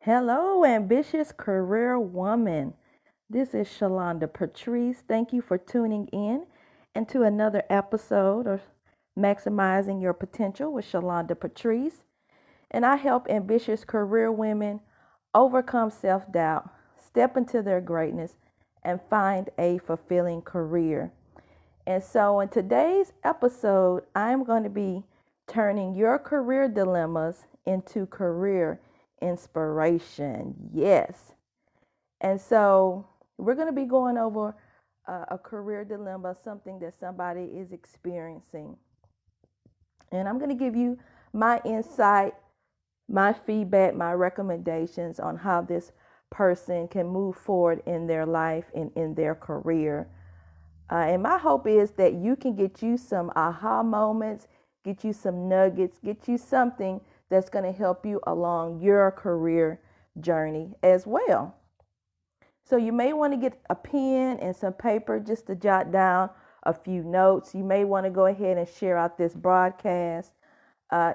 Hello, ambitious career woman. This is Shalonda Patrice. Thank you for tuning in and to another episode of Maximizing Your Potential with Shalonda Patrice. And I help ambitious career women overcome self doubt, step into their greatness, and find a fulfilling career. And so, in today's episode, I'm going to be turning your career dilemmas into career inspiration. Yes. And so, we're going to be going over a career dilemma, something that somebody is experiencing. And I'm going to give you my insight, my feedback, my recommendations on how this person can move forward in their life and in their career. And my hope is that you can get you some aha moments, get you some nuggets, get you something that's going to help you along your career journey as well. So you may want to get a pen and some paper just to jot down a few notes. You may want to go ahead and share out this broadcast.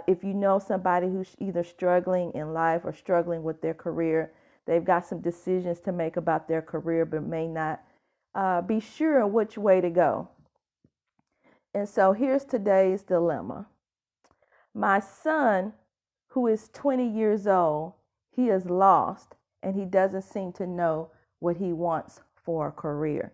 If you know somebody who's either struggling in life or struggling with their career, they've got some decisions to make about their career, but may not be sure which way to go. And so here's today's dilemma. My son, who is 20 years old, he is lost and he doesn't seem to know what he wants for a career.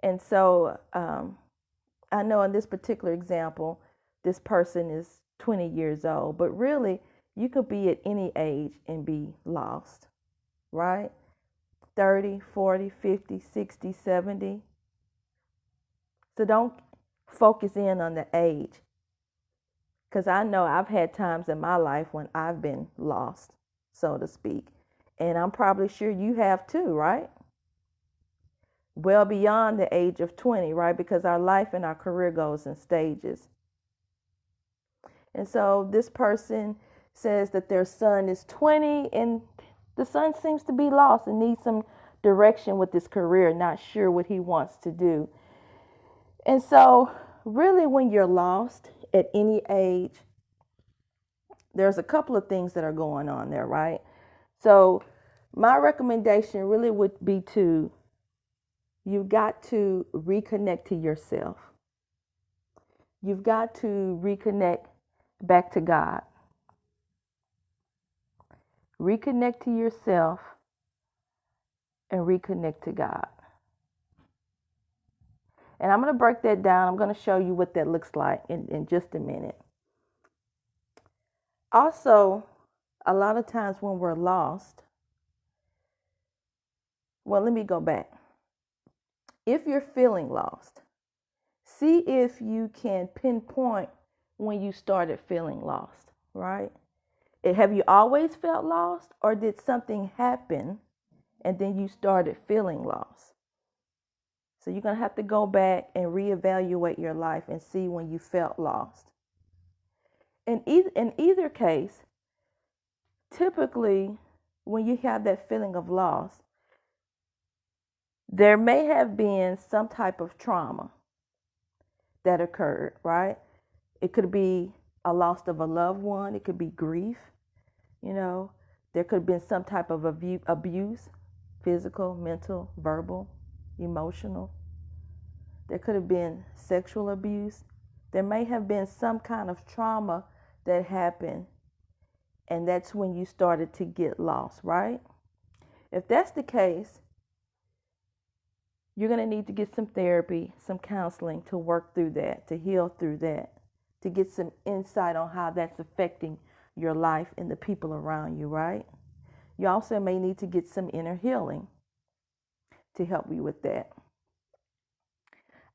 And so I know in this particular example, this person is 20 years old, but really you could be at any age and be lost, right? 30, 40, 50, 60, 70. So don't focus in on the age, because I know I've had times in my life when I've been lost, so to speak. And I'm probably sure you have too, right? Well beyond the age of 20, right? Because our life and our career goes in stages. And so this person says that their son is 20 and the son seems to be lost and needs some direction with his career, not sure what he wants to do. And so, really, when you're lost at any age, there's a couple of things that are going on there, right? So, my recommendation really would be you've got to reconnect to yourself. You've got to reconnect back to God. Reconnect to yourself and reconnect to God. And I'm going to break that down. I'm going to show you what that looks like in just a minute. Also, a lot of times when we're lost, well, let me go back. If you're feeling lost, see if you can pinpoint when you started feeling lost, right? Have you always felt lost, or did something happen and then you started feeling lost? So you're going to have to go back and reevaluate your life and see when you felt lost. In either case, typically when you have that feeling of loss, there may have been some type of trauma that occurred, right? It could be a loss of a loved one. It could be grief. There could have been some type of abuse, physical, mental, verbal, emotional. There could have been sexual abuse. There may have been some kind of trauma that happened, and that's when you started to get lost, right? If that's the case, you're going to need to get some therapy, some counseling to work through that, to heal through that, to get some insight on how that's affecting your life and the people around you, right? You also may need to get some inner healing to help you with that.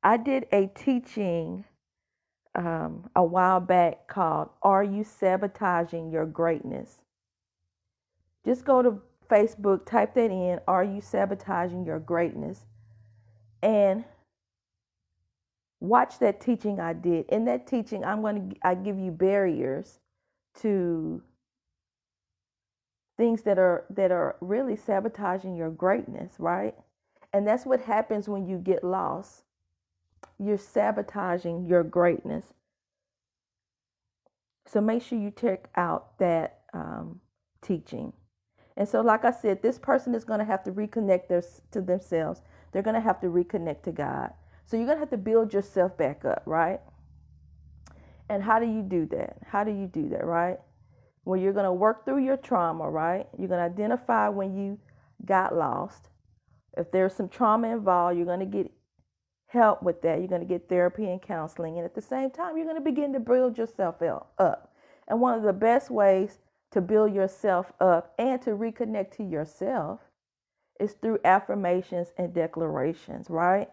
I did a teaching a while back called "Are You Sabotaging Your Greatness?" Just go to Facebook, type that in, "Are You Sabotaging Your Greatness?" and watch that teaching I did. In that teaching, I give you barriers to things that are really sabotaging your greatness, right? And that's what happens when you get lost. You're sabotaging your greatness. So make sure you check out that teaching. And so, like I said, this person is going to have to reconnect to themselves. They're going to have to reconnect to God. So you're going to have to build yourself back up, right? And how do you do that? How do you do that, right? Well, you're going to work through your trauma, right? You're going to identify when you got lost. If there's some trauma involved, you're going to get help with that. You're going to get therapy and counseling. And at the same time, you're going to begin to build yourself up. And one of the best ways to build yourself up and to reconnect to yourself is through affirmations and declarations, right?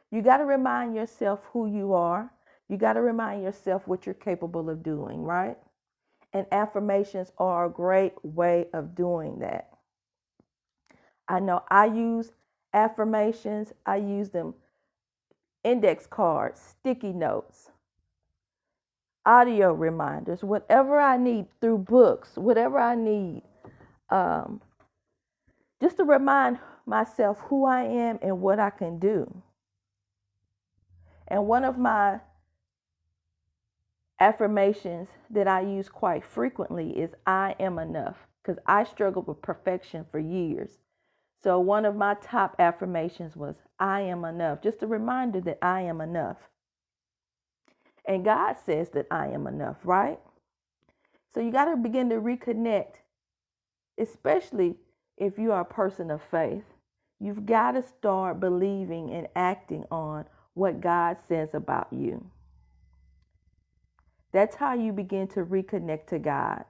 You got to remind yourself who you are. You got to remind yourself what you're capable of doing, right? And affirmations are a great way of doing that. I know I use affirmations. I use them index cards, sticky notes, audio reminders, whatever I need, through books, whatever I need, just to remind myself who I am and what I can do. And one of my affirmations that I use quite frequently is I am enough, because I struggled with perfection for years. So one of my top affirmations was I am enough, just a reminder that I am enough. And God says that I am enough, right? So you got to begin to reconnect, especially if you are a person of faith. You've got to start believing and acting on what God says about you. That's how you begin to reconnect to God.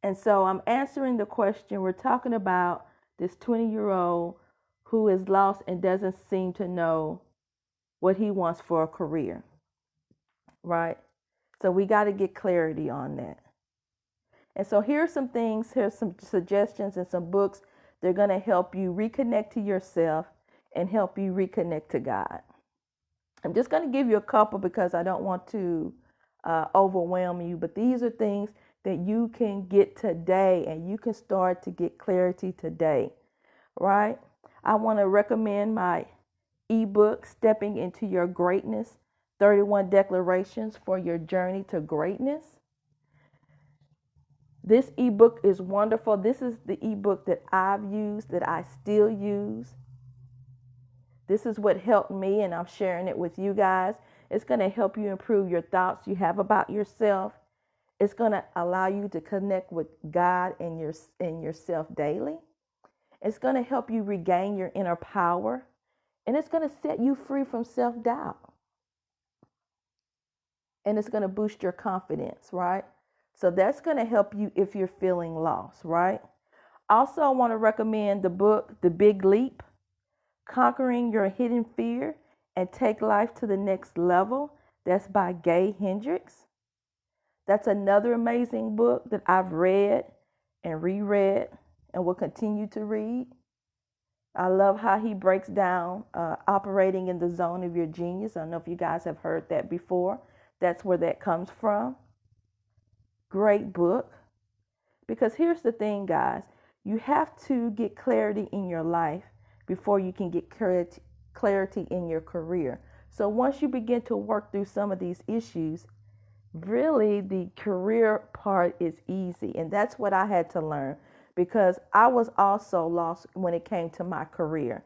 And so I'm answering the question. We're talking about this 20-year-old who is lost and doesn't seem to know what he wants for a career, right? So we got to get clarity on that. And so here's some things, here's some suggestions and some books. They're going to help you reconnect to yourself and help you reconnect to God. I'm just going to give you a couple because I don't want to overwhelm you, but these are things that you can get today and you can start to get clarity today, right? I want to recommend my ebook, Stepping into Your Greatness, 31 Declarations for Your Journey to Greatness. This ebook is wonderful. This is the ebook that I've used, that I still use. This is what helped me, and I'm sharing it with you guys. It's going to help you improve your thoughts you have about yourself. It's going to allow you to connect with God and yourself daily. It's going to help you regain your inner power, and it's going to set you free from self-doubt. And it's going to boost your confidence, right? So that's going to help you if you're feeling lost, right? Also, I want to recommend the book, The Big Leap, Conquering Your Hidden Fear and Take Life to the Next Level. That's by Gay Hendricks. That's another amazing book that I've read and reread and will continue to read. I love how he breaks down operating in the zone of your genius. I don't know if you guys have heard that before. That's where that comes from. Great book. Because here's the thing, guys. You have to get clarity in your life before you can get clarity in your career. So once you begin to work through some of these issues, really the career part is easy. And that's what I had to learn, because I was also lost when it came to my career.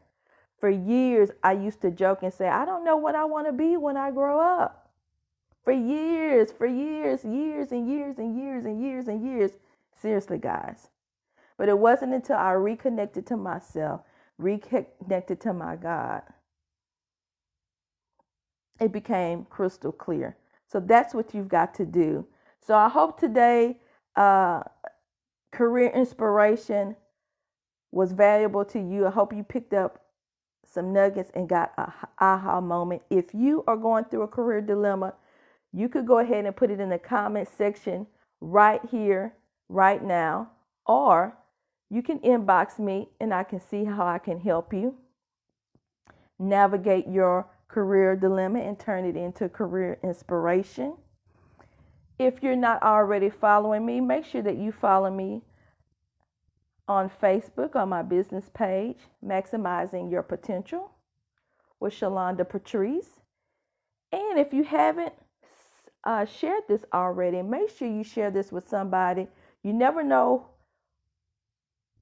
For years, I used to joke and say, I don't know what I want to be when I grow up. For years, years and years and years and years and years. Seriously, guys. But it wasn't until I reconnected to myself, reconnected to my God, it became crystal clear. So that's what you've got to do. So I hope today career inspiration was valuable to you. I hope you picked up some nuggets and got an aha moment. If you are going through a career dilemma, you could go ahead and put it in the comment section right here, right now, or you can inbox me and I can see how I can help you navigate your career dilemma and turn it into career inspiration. If you're not already following me, make sure that you follow me on Facebook on my business page, Maximizing Your Potential with Shalonda Patrice. And if you haven't shared this already, make sure you share this with somebody. You never know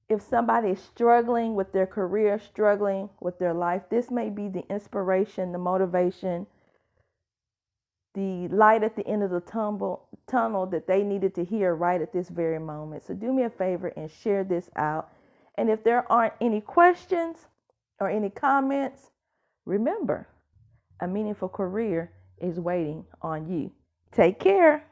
If somebody is struggling with their career, struggling with their life, this may be the inspiration, the motivation, the light at the end of the tunnel that they needed to hear right at this very moment. So do me a favor and share this out. And if there aren't any questions or any comments, remember, a meaningful career is waiting on you. Take care.